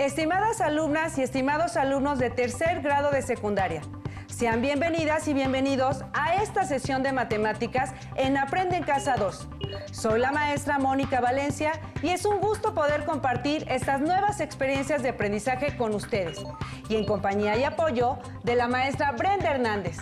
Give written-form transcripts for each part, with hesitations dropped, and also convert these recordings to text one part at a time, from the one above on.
Estimadas alumnas y estimados alumnos de tercer grado de secundaria, sean bienvenidas y bienvenidos a esta sesión de matemáticas en Aprende en Casa 2. Soy la maestra Mónica Valencia y es un gusto poder compartir estas nuevas experiencias de aprendizaje con ustedes y en compañía y apoyo de la maestra Brenda Hernández.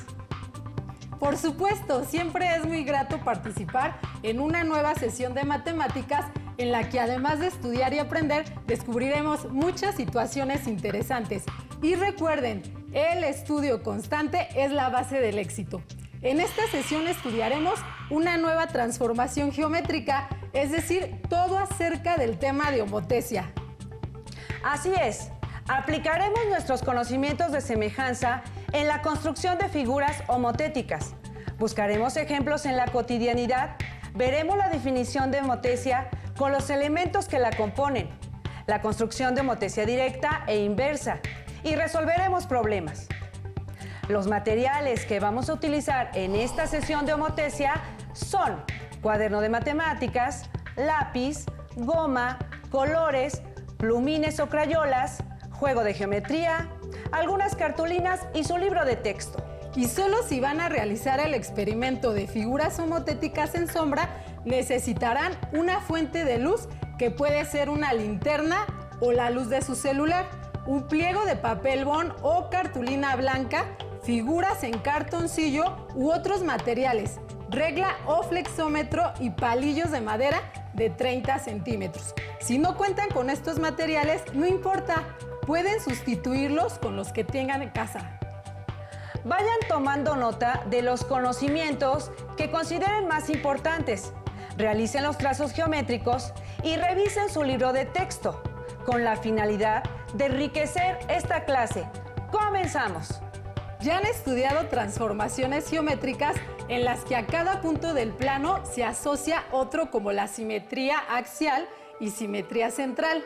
Por supuesto, siempre es muy grato participar en una nueva sesión de matemáticas en la que además de estudiar y aprender, descubriremos muchas situaciones interesantes. Y recuerden, el estudio constante es la base del éxito. En esta sesión estudiaremos una nueva transformación geométrica, es decir, todo acerca del tema de homotecia. Así es, aplicaremos nuestros conocimientos de semejanza en la construcción de figuras homotéticas. Buscaremos ejemplos en la cotidianidad, veremos la definición de homotecia con los elementos que la componen, la construcción de homotecia directa e inversa, y resolveremos problemas. Los materiales que vamos a utilizar en esta sesión de homotecia son cuaderno de matemáticas, lápiz, goma, colores, plumines o crayolas, juego de geometría, algunas cartulinas y su libro de texto. Y solo si van a realizar el experimento de figuras homotéticas en sombra, necesitarán una fuente de luz que puede ser una linterna o la luz de su celular, un pliego de papel bond o cartulina blanca, figuras en cartoncillo u otros materiales, regla o flexómetro y palillos de madera de 30 centímetros. Si no cuentan con estos materiales, no importa, pueden sustituirlos con los que tengan en casa. Vayan tomando nota de los conocimientos que consideren más importantes. Realicen los trazos geométricos y revisen su libro de texto, con la finalidad de enriquecer esta clase. ¡Comenzamos! Ya han estudiado transformaciones geométricas en las que a cada punto del plano se asocia otro, como la simetría axial y simetría central.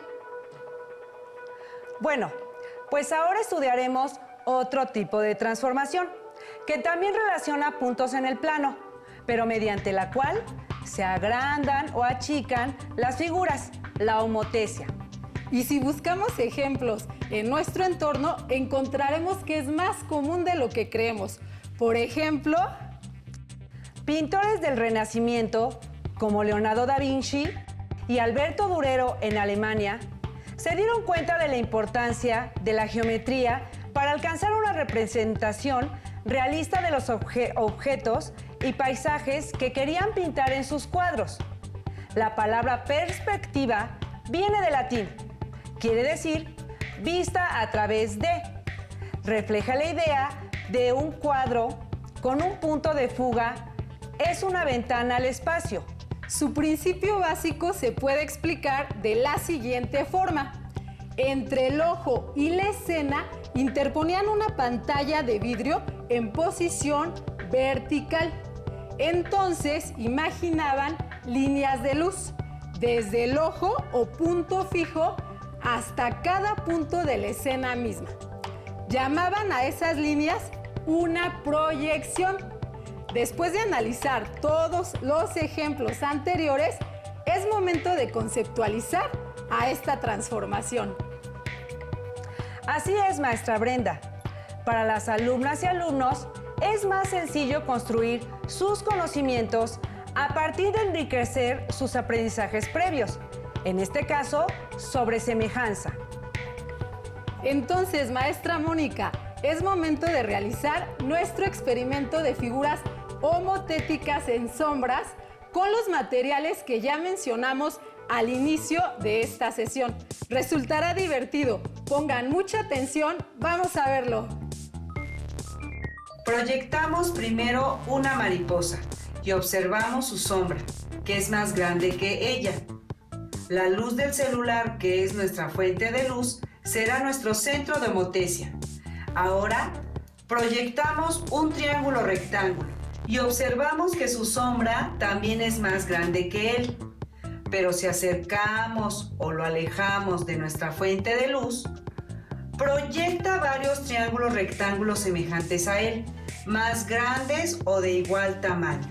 Bueno, pues ahora estudiaremos otro tipo de transformación, que también relaciona puntos en el plano, pero mediante la cual se agrandan o achican las figuras, la homotecia. Y si buscamos ejemplos en nuestro entorno, encontraremos que es más común de lo que creemos. Por ejemplo, pintores del Renacimiento, como Leonardo da Vinci y Alberto Durero en Alemania, se dieron cuenta de la importancia de la geometría para alcanzar una representación realista de los objetos y paisajes que querían pintar en sus cuadros. La palabra perspectiva viene del latín, quiere decir vista a través de. Refleja la idea de un cuadro con un punto de fuga, es una ventana al espacio. Su principio básico se puede explicar de la siguiente forma. Entre el ojo y la escena interponían una pantalla de vidrio en posición vertical. Entonces imaginaban líneas de luz desde el ojo o punto fijo hasta cada punto de la escena misma. Llamaban a esas líneas una proyección. Después de analizar todos los ejemplos anteriores, es momento de conceptualizar a esta transformación. Así es, maestra Brenda. Para las alumnas y alumnos es más sencillo construir sus conocimientos a partir de enriquecer sus aprendizajes previos, en este caso, sobre semejanza. Entonces, maestra Mónica, es momento de realizar nuestro experimento de figuras homotéticas en sombras con los materiales que ya mencionamos al inicio de esta sesión. Resultará divertido. Pongan mucha atención, vamos a verlo. Proyectamos primero una mariposa y observamos su sombra, que es más grande que ella. La luz del celular, que es nuestra fuente de luz, será nuestro centro de homotecia. Ahora, proyectamos un triángulo rectángulo y observamos que su sombra también es más grande que él. Pero si acercamos o lo alejamos de nuestra fuente de luz, proyecta varios triángulos rectángulos semejantes a él, más grandes o de igual tamaño.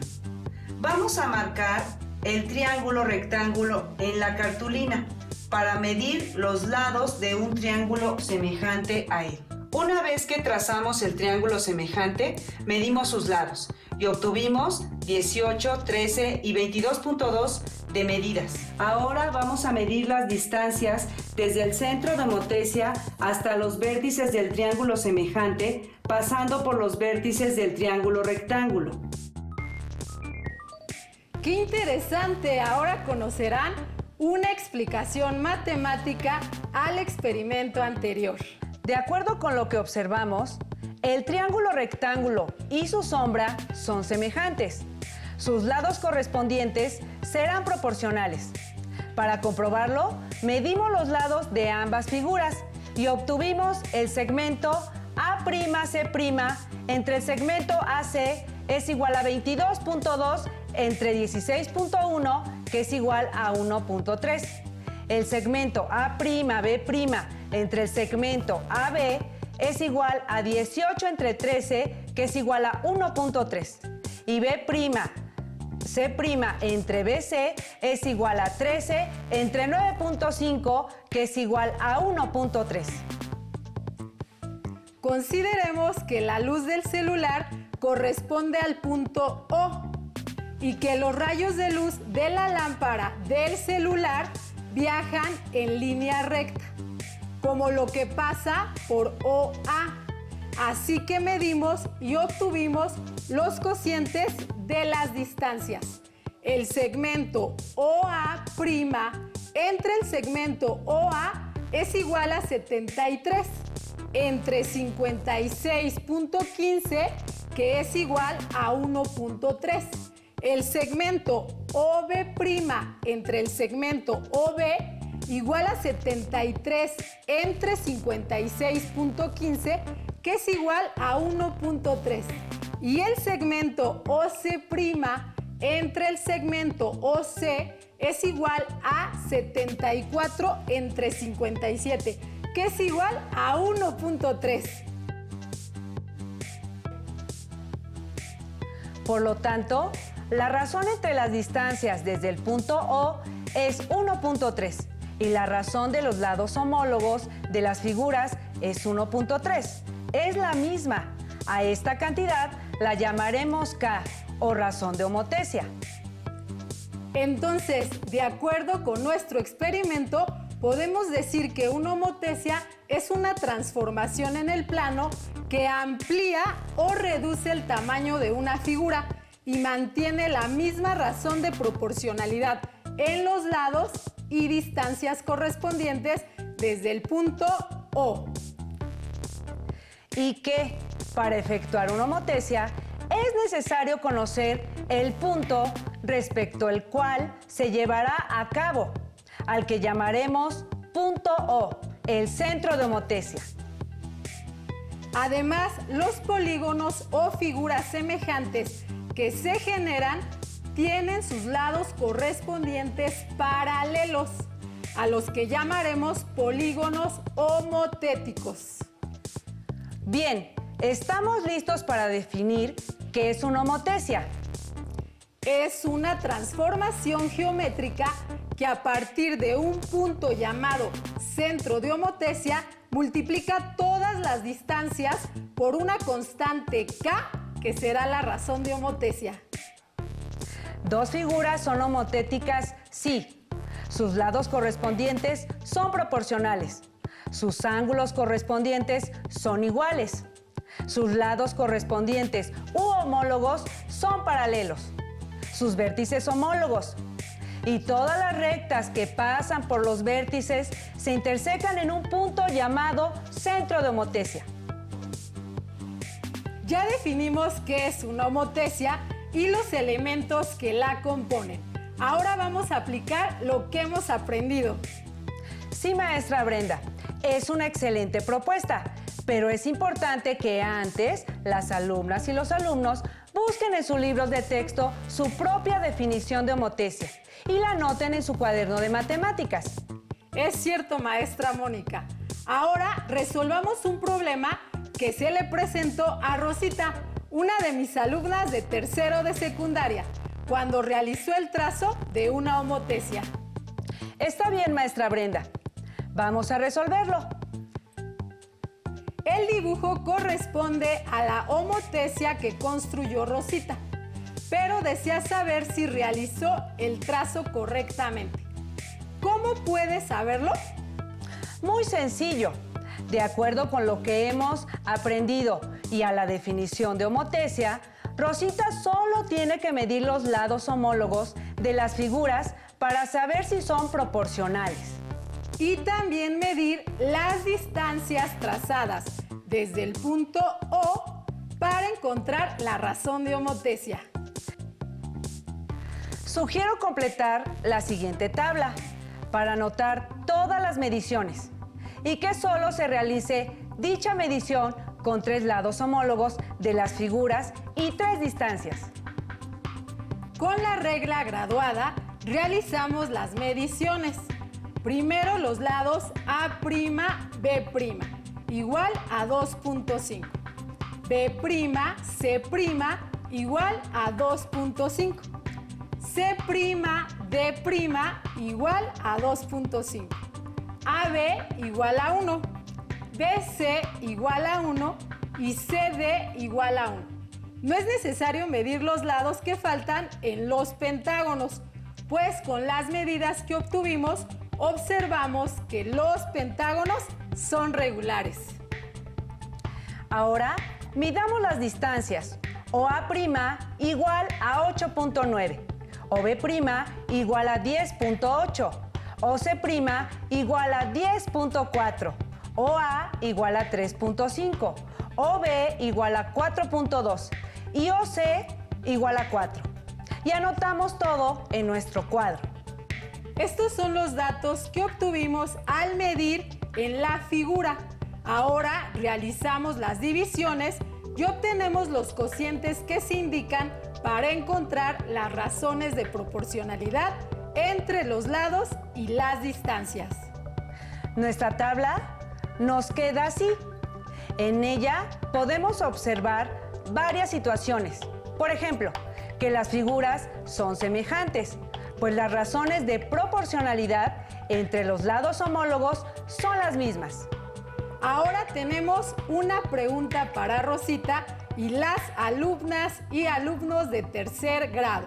Vamos a marcar el triángulo rectángulo en la cartulina para medir los lados de un triángulo semejante a él. Una vez que trazamos el triángulo semejante, medimos sus lados y obtuvimos 18, 13 y 22.2 de medidas. Ahora vamos a medir las distancias desde el centro de homotecia hasta los vértices del triángulo semejante, pasando por los vértices del triángulo rectángulo. ¡Qué interesante! Ahora conocerán una explicación matemática al experimento anterior. De acuerdo con lo que observamos, el triángulo rectángulo y su sombra son semejantes. Sus lados correspondientes serán proporcionales. Para comprobarlo, medimos los lados de ambas figuras y obtuvimos el segmento A'C' entre el segmento AC es igual a 22.2 entre 16.1, que es igual a 1.3. El segmento A'B' entre el segmento AB es igual a 18 entre 13, que es igual a 1.3. Y B'C' entre BC es igual a 13 entre 9.5, que es igual a 1.3. Consideremos que la luz del celular corresponde al punto O y que los rayos de luz de la lámpara del celular viajan en línea recta, como lo que pasa por OA. Así que medimos y obtuvimos los cocientes de las distancias. El segmento OA' entre el segmento OA es igual a 73 entre 56.15, que es igual a 1.3. El segmento OB' entre el segmento OB igual a 73 entre 56.15, que es igual a 1.3. Y el segmento OC' entre el segmento OC es igual a 74 entre 57, que es igual a 1.3. Por lo tanto, la razón entre las distancias desde el punto O es 1.3 y la razón de los lados homólogos de las figuras es 1.3. Es la misma. A esta cantidad la llamaremos K o razón de homotecia. Entonces, de acuerdo con nuestro experimento, podemos decir que una homotecia es una transformación en el plano que amplía o reduce el tamaño de una figura y mantiene la misma razón de proporcionalidad en los lados y distancias correspondientes desde el punto O. Y que, para efectuar una homotecia, es necesario conocer el punto respecto al cual se llevará a cabo, al que llamaremos punto O, el centro de homotecia. Además, los polígonos o figuras semejantes que se generan tienen sus lados correspondientes paralelos, a los que llamaremos polígonos homotéticos. Bien, estamos listos para definir qué es una homotecia. Es una transformación geométrica que a partir de un punto llamado centro de homotecia multiplica todas las distancias por una constante K, que será la razón de homotecia. Dos figuras son homotéticas si sus lados correspondientes son proporcionales, sus ángulos correspondientes son iguales, sus lados correspondientes u homólogos son paralelos, sus vértices homólogos, y todas las rectas que pasan por los vértices se intersecan en un punto llamado centro de homotecia. Ya definimos qué es una homotecia y los elementos que la componen. Ahora vamos a aplicar lo que hemos aprendido. Sí, maestra Brenda, es una excelente propuesta, pero es importante que antes las alumnas y los alumnos busquen en sus libros de texto su propia definición de homotecia y la anoten en su cuaderno de matemáticas. Es cierto, maestra Mónica. Ahora resolvamos un problema que se le presentó a Rosita, una de mis alumnas de tercero de secundaria, cuando realizó el trazo de una homotecia. Está bien, maestra Brenda. Vamos a resolverlo. El dibujo corresponde a la homotesia que construyó Rosita, pero desea saber si realizó el trazo correctamente. ¿Cómo puedes saberlo? Muy sencillo. De acuerdo con lo que hemos aprendido y a la definición de homotesia, Rosita solo tiene que medir los lados homólogos de las figuras para saber si son proporcionales. Y también medir las distancias trazadas desde el punto O para encontrar la razón de homotesia. Sugiero completar la siguiente tabla para anotar todas las mediciones y que solo se realice dicha medición con 3 lados homólogos de las figuras y 3 distancias. Con la regla graduada realizamos las mediciones. Primero los lados A', B' igual a 2.5. B', C' igual a 2.5. C', D' igual a 2.5. AB igual a 1. BC igual a 1 y CD igual a 1. No es necesario medir los lados que faltan en los pentágonos, pues con las medidas que obtuvimos observamos que los pentágonos son regulares. Ahora midamos las distancias. O A' igual a 8.9, o B' igual a 10.8, o C' igual a 10.4, o A igual a 3.5, o B igual a 4.2 y o C igual a 4. Y anotamos todo en nuestro cuadro. Estos son los datos que obtuvimos al medir en la figura. Ahora realizamos las divisiones y obtenemos los cocientes que se indican para encontrar las razones de proporcionalidad entre los lados y las distancias. Nuestra tabla nos queda así. En ella podemos observar varias situaciones. Por ejemplo, que las figuras son semejantes, pues las razones de proporcionalidad entre los lados homólogos son las mismas. Ahora tenemos una pregunta para Rosita y las alumnas y alumnos de tercer grado.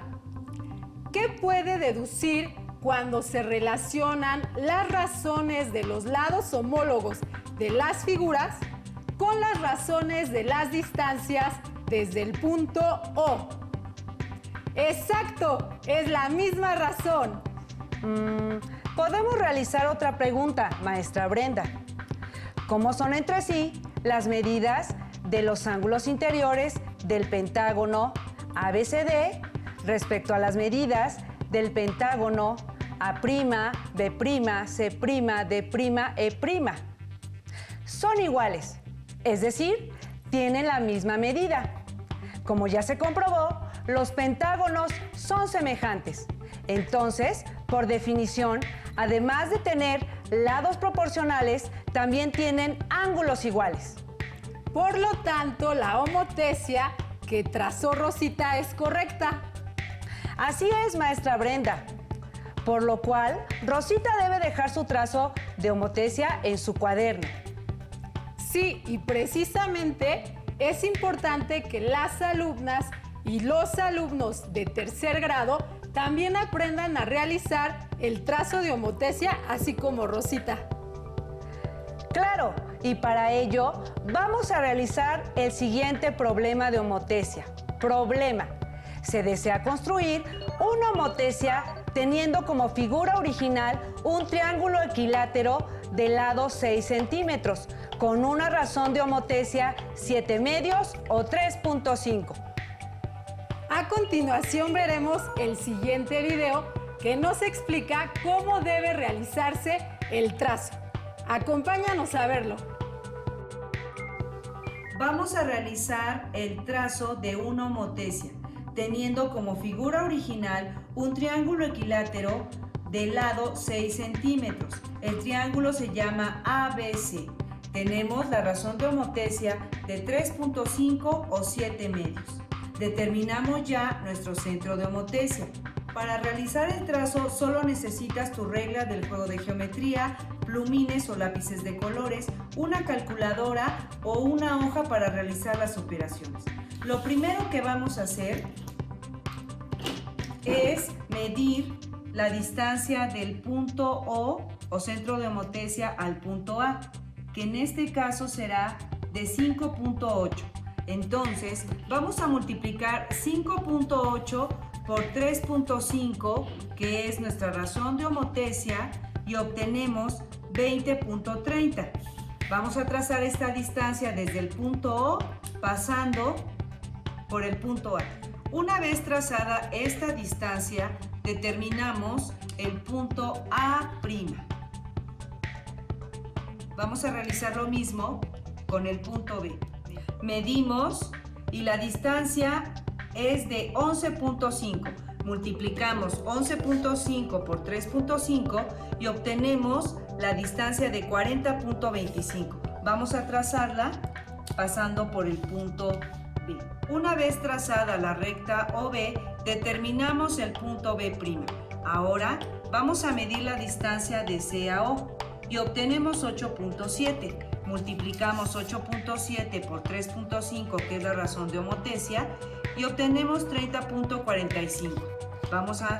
¿Qué puede deducir cuando se relacionan las razones de los lados homólogos de las figuras con las razones de las distancias desde el punto O? ¡Exacto! Es la misma razón. Podemos realizar otra pregunta, maestra Brenda. ¿Cómo son entre sí las medidas de los ángulos interiores del pentágono ABCD respecto a las medidas del pentágono A', B', C', D', E'? Son iguales, es decir, tienen la misma medida. Como ya se comprobó, los pentágonos son semejantes. Entonces, por definición, además de tener lados proporcionales, también tienen ángulos iguales. Por lo tanto, la homotesia que trazó Rosita es correcta. Así es, maestra Brenda. Por lo cual, Rosita debe dejar su trazo de homotesia en su cuaderno. Sí, y precisamente es importante que las alumnas y los alumnos de tercer grado también aprendan a realizar el trazo de homotesia, así como Rosita. Claro, y para ello vamos a realizar el siguiente problema de homotesia. Problema: se desea construir una homotesia teniendo como figura original un triángulo equilátero de lado 6 centímetros con una razón de homotesia 7 medios o 3.5. A continuación veremos el siguiente video que nos explica cómo debe realizarse el trazo. Acompáñanos a verlo. Vamos a realizar el trazo de una homotesia, teniendo como figura original un triángulo equilátero de lado 6 centímetros. El triángulo se llama ABC. Tenemos la razón de homotesia de 3.5 o 7 medios. Determinamos ya nuestro centro de homotesia. Para realizar el trazo solo necesitas tu regla del juego de geometría, plumines o lápices de colores, una calculadora o una hoja para realizar las operaciones. Lo primero que vamos a hacer es medir la distancia del punto O centro de homotecia al punto A, que en este caso será de 5.8. Entonces, vamos a multiplicar 5.8 por 3.5, que es nuestra razón de homotecia, y obtenemos 20.30. Vamos a trazar esta distancia desde el punto O, pasando por el punto A. Una vez trazada esta distancia, determinamos el punto A'. Vamos a realizar lo mismo con el punto B. Medimos y la distancia es de 11.5. Multiplicamos 11.5 por 3.5 y obtenemos la distancia de 40.25. Vamos a trazarla pasando por el punto B. Una vez trazada la recta OB, determinamos el punto B'. Ahora vamos a medir la distancia de C a O y obtenemos 8.7. Multiplicamos 8.7 por 3.5, que es la razón de homotecia, y obtenemos 30.45. Vamos a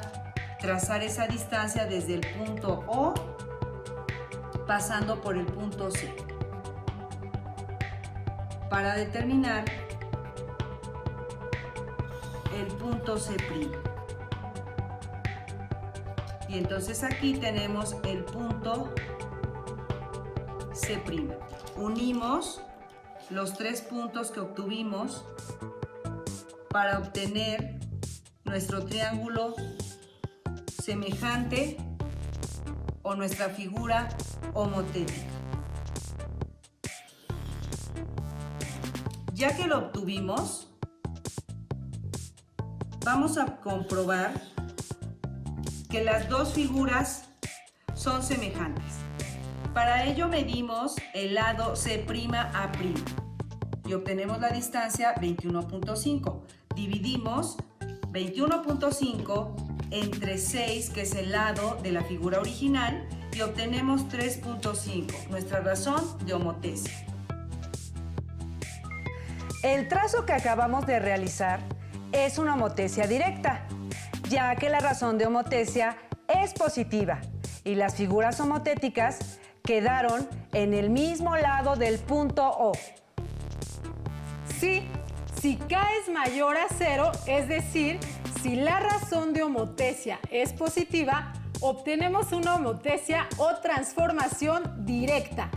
trazar esa distancia desde el punto O, pasando por el punto C, para determinar el punto C'. Y entonces aquí tenemos el punto C'. Unimos los tres puntos que obtuvimos para obtener nuestro triángulo semejante o nuestra figura homotética. Ya que lo obtuvimos, vamos a comprobar que las dos figuras son semejantes. Para ello medimos el lado C'A' y obtenemos la distancia 21.5. Dividimos 21.5 entre 6, que es el lado de la figura original, y obtenemos 3.5, nuestra razón de homotecia. El trazo que acabamos de realizar es una homotecia directa, ya que la razón de homotecia es positiva y las figuras homotéticas quedaron en el mismo lado del punto O. Sí, si K es mayor a 0, es decir, si la razón de homotecia es positiva, obtenemos una homotecia o transformación directa.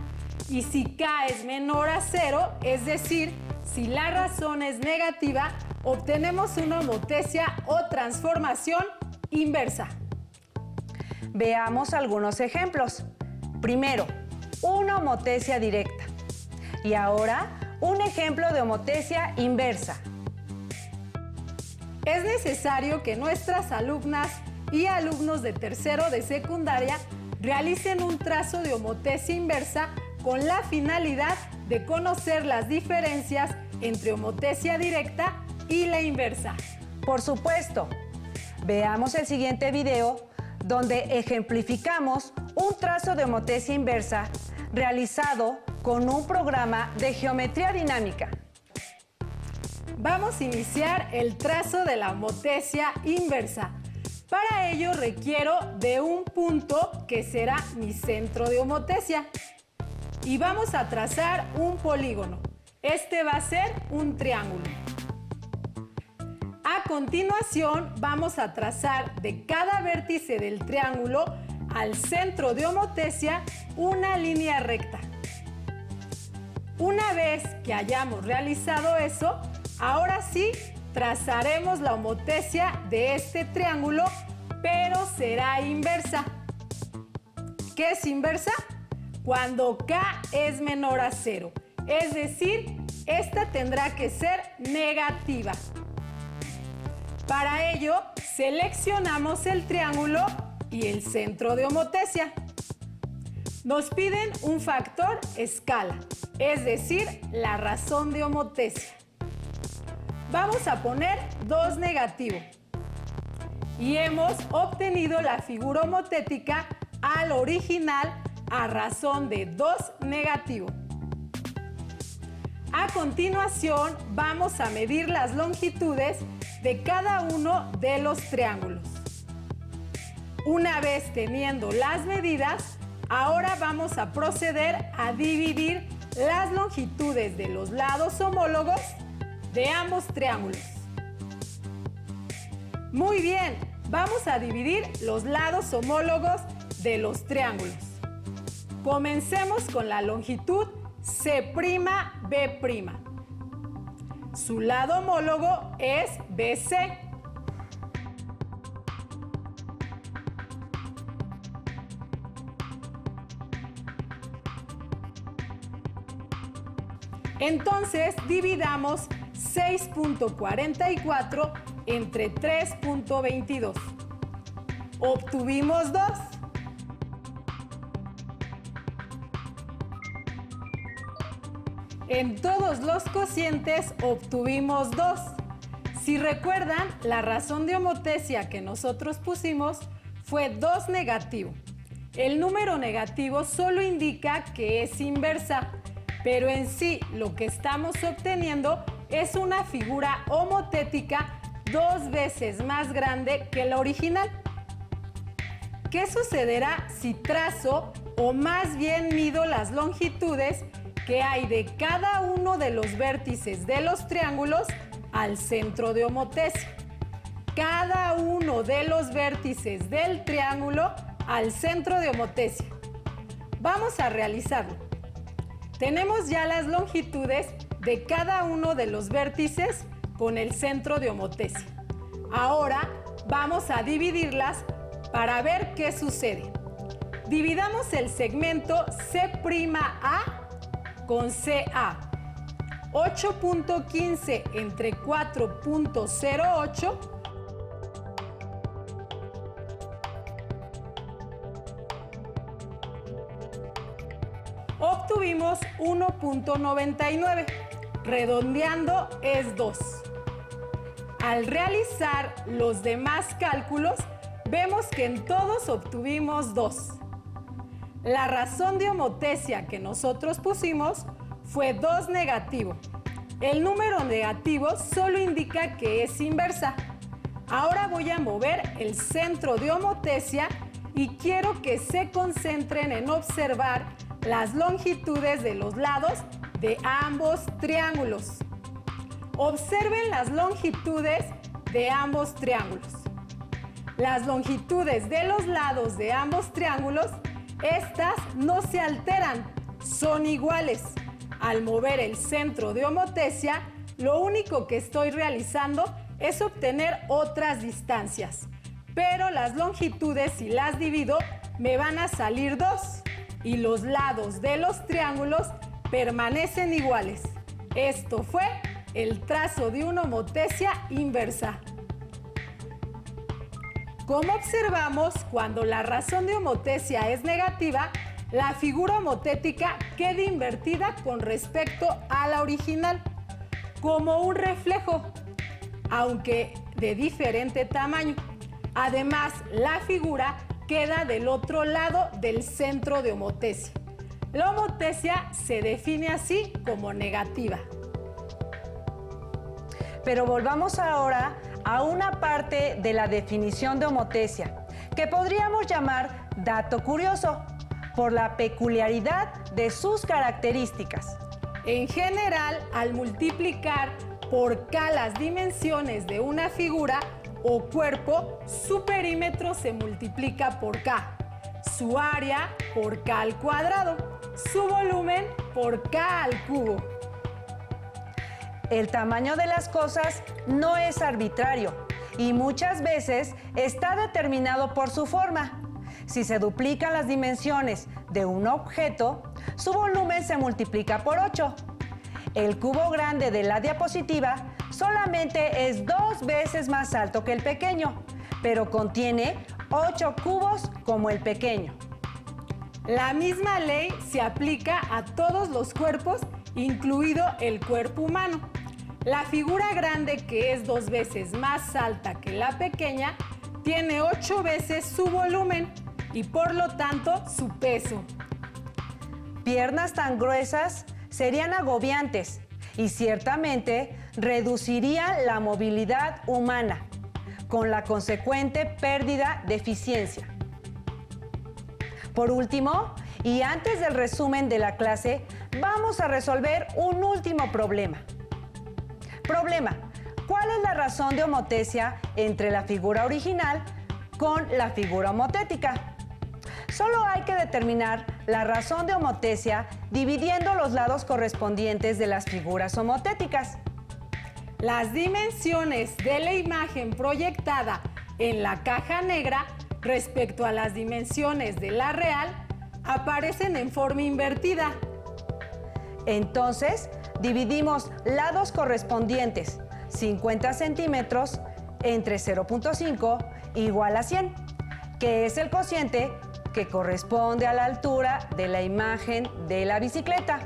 Y si K es menor a 0, es decir, si la razón es negativa, obtenemos una homotecia o transformación inversa. Veamos algunos ejemplos. Primero, una homotecia directa. Y ahora, un ejemplo de homotecia inversa. Es necesario que nuestras alumnas y alumnos de tercero de secundaria realicen un trazo de homotecia inversa con la finalidad de conocer las diferencias entre homotecia directa y la inversa. Por supuesto. Veamos el siguiente video donde ejemplificamos un trazo de homotecia inversa realizado con un programa de geometría dinámica. Vamos a iniciar el trazo de la homotecia inversa. Para ello requiero de un punto que será mi centro de homotecia. Y vamos a trazar un polígono. Este va a ser un triángulo. A continuación vamos a trazar de cada vértice del triángulo al centro de homotecia una línea recta. Una vez que hayamos realizado eso, ahora sí trazaremos la homotecia de este triángulo, pero será inversa. ¿Qué es inversa? Cuando K es menor a 0, es decir, esta tendrá que ser negativa. Para ello, seleccionamos el triángulo y el centro de homotecia. Nos piden un factor escala, es decir, la razón de homotecia. Vamos a poner 2 negativo. y hemos obtenido la figura homotética al original a razón de 2 negativo. A continuación, vamos a medir las longitudes de cada uno de los triángulos. Una vez teniendo las medidas, ahora vamos a proceder a dividir las longitudes de los lados homólogos de ambos triángulos. Muy bien, vamos a dividir los lados homólogos de los triángulos. Comencemos con la longitud C'B'. Su lado homólogo es BC. Entonces, dividamos 6.44 entre 3.22. Obtuvimos 2. En todos los cocientes obtuvimos 2. Si recuerdan, la razón de homotesia que nosotros pusimos fue 2 negativo. El número negativo solo indica que es inversa, pero en sí lo que estamos obteniendo es una figura homotética 2 veces más grande que la original. ¿Qué sucederá si trazo o más bien mido las longitudes que hay de cada uno de los vértices de los triángulos al centro de homotesia? Cada uno de los vértices del triángulo al centro de homotesia. Vamos a realizarlo. Tenemos ya las longitudes de cada uno de los vértices con el centro de homotesia. Ahora vamos a dividirlas para ver qué sucede. Dividamos el segmento C'A con CA. 8.15 entre 4.08 obtuvimos 1.99. Redondeando es 2. Al realizar los demás cálculos, vemos que en todos obtuvimos 2. La razón de homotesia que nosotros pusimos fue 2 negativo. El número negativo solo indica que es inversa. Ahora voy a mover el centro de homotesia y quiero que se concentren en observar las longitudes de los lados de ambos triángulos. Observen las longitudes de ambos triángulos. Las longitudes de los lados de ambos triángulos, estas no se alteran, son iguales. Al mover el centro de homotesia, lo único que estoy realizando es obtener otras distancias. Pero las longitudes, si las divido, me van a salir 2. Y los lados de los triángulos permanecen iguales. Esto fue el trazo de una homotesia inversa. Como observamos, cuando la razón de homotesia es negativa, la figura homotética queda invertida con respecto a la original, como un reflejo, aunque de diferente tamaño. Además, la figura queda del otro lado del centro de homotesia. La homotesia se define así como negativa. Pero volvamos ahora a una parte de la definición de homotesia, que podríamos llamar dato curioso, por la peculiaridad de sus características. En general, al multiplicar por K las dimensiones de una figura o cuerpo, su perímetro se multiplica por K, su área por K al cuadrado, su volumen por K al cubo. El tamaño de las cosas no es arbitrario y muchas veces está determinado por su forma. Si se duplican las dimensiones de un objeto, su volumen se multiplica por 8. El cubo grande de la diapositiva solamente es 2 veces más alto que el pequeño, pero contiene 8 cubos como el pequeño. La misma ley se aplica a todos los cuerpos, incluido el cuerpo humano. La figura grande, que es 2 veces más alta que la pequeña, tiene 8 veces su volumen y por lo tanto su peso. Piernas tan gruesas serían agobiantes y ciertamente reducirían la movilidad humana, con la consecuente pérdida de eficiencia. Por último, y antes del resumen de la clase, vamos a resolver un último problema. Problema: ¿cuál es la razón de homotesia entre la figura original con la figura homotética? Solo hay que determinar la razón de homotesia dividiendo los lados correspondientes de las figuras homotéticas. Las dimensiones de la imagen proyectada en la caja negra respecto a las dimensiones de la real aparecen en forma invertida. Entonces, dividimos lados correspondientes 50 centímetros entre 0.5 igual a 100, que es el cociente que corresponde a la altura de la imagen de la bicicleta.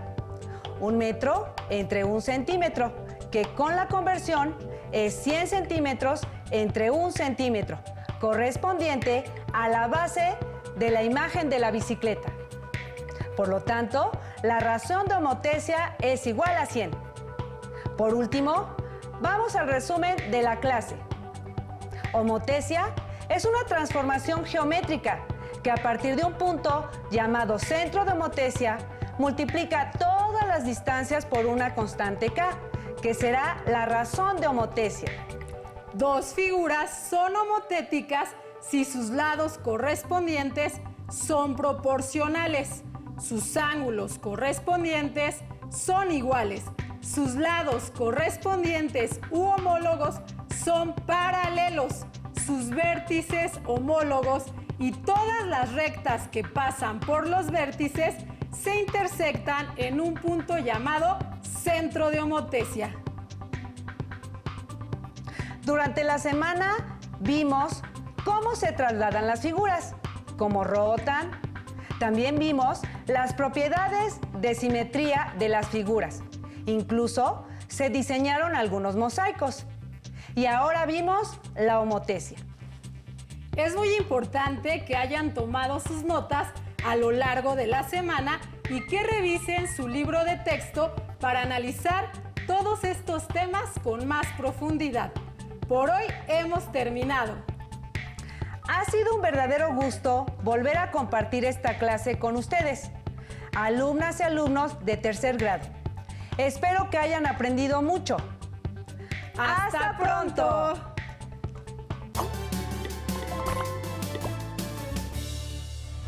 1 metro entre 1 centímetro, que con la conversión es 100 centímetros entre 1 centímetro, correspondiente a la base de la imagen de la bicicleta. Por lo tanto, la razón de homotesia es igual a 100. Por último, vamos al resumen de la clase. Homotesia es una transformación geométrica que a partir de un punto llamado centro de homotesia multiplica todas las distancias por una constante k, que será la razón de homotesia. Dos figuras son homotéticas si sus lados correspondientes son proporcionales, sus ángulos correspondientes son iguales, sus lados correspondientes u homólogos son paralelos, sus vértices homólogos y todas las rectas que pasan por los vértices se intersectan en un punto llamado centro de homotesia. Durante la semana vimos cómo se trasladan las figuras, cómo rotan. También vimos las propiedades de simetría de las figuras. Incluso se diseñaron algunos mosaicos. Y ahora vimos la homotesia. Es muy importante que hayan tomado sus notas a lo largo de la semana y que revisen su libro de texto para analizar todos estos temas con más profundidad. Por hoy hemos terminado. Ha sido un verdadero gusto volver a compartir esta clase con ustedes, alumnas y alumnos de tercer grado. Espero que hayan aprendido mucho. ¡Hasta pronto!